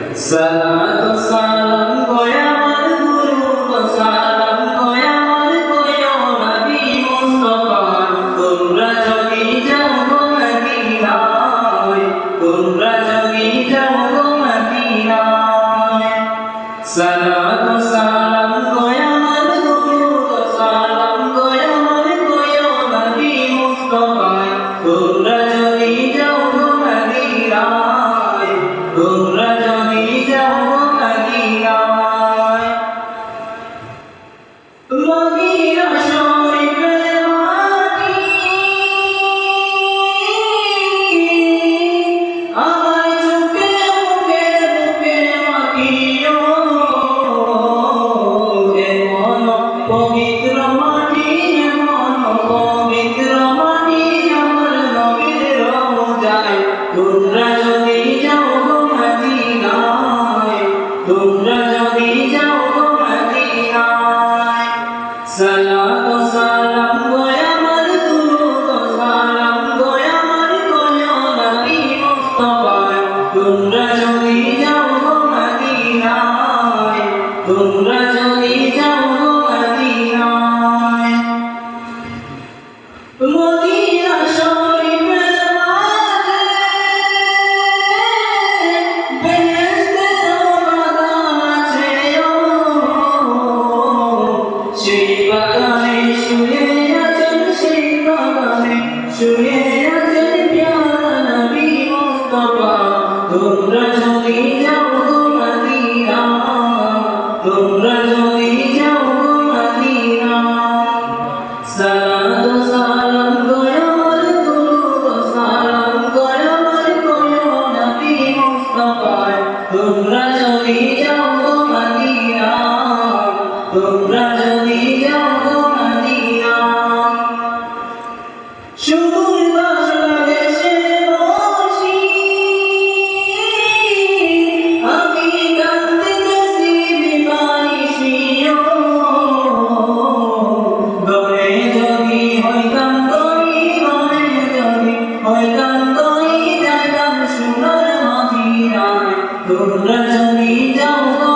সালাতু সালাম গোয়ামার গুরু সালাম গোয়ামার কোয়ো নবী মুস্তাফা তোমরা যদি যাও গো মদিনায় তোমরা যদি যাও গো মদিনায় সালাতু সালাম গোয়ামার গুরু সালাম গোয়ামার কোয়ো নবী মুস্তাফা তোমরা যদি যাও গো মদিনায় তোমরা যদি যাও গো মদিনায় মদিনা শরীফের মাটি আমার চোখে মুখে মুখে মাটিও এমন পবিত্র মাটি এমন পবিত্র মাটি আমার নবীর রওজায় তোমরা যদি যাও গো মদিনায় তোমরা যদি যাও গো মদিনায় সালাতু সালাম গোয়ামার দুরূদ সালাম গোয়ামার কোয়ো নবী মুস্তাফা তোমরা যদি যাও গো মদিনায় তোমরা যদি যাও গো মদিনায় মদিনা শরীফের মাঝে বেহেশতের বাগান আছে সেই বাগানে শুয়ে আছেন সেই বাগানে শুয়ে আছেন প্যারা নবী মুস্তাফা তোমরা যদি যাও গো মদিনা তোমরা যদি যাও গো মদিনা সালাতু সালাম গোয়ামার দুরূদ সালাম গোয়ামার কোয়ো নবী মুস্তাফা তোমরা যদি যাও গো মদিনা তোমরা যদি যাও গো মদিনা সুদূর বাংলাদেশে বসি আমি কাঁদতেছি বিমানিশিও গনে যদি হইতাম গনি গনে যদি হইতাম গনি যাইতাম সোনার মদিনায় তোমরা যদি যাও গো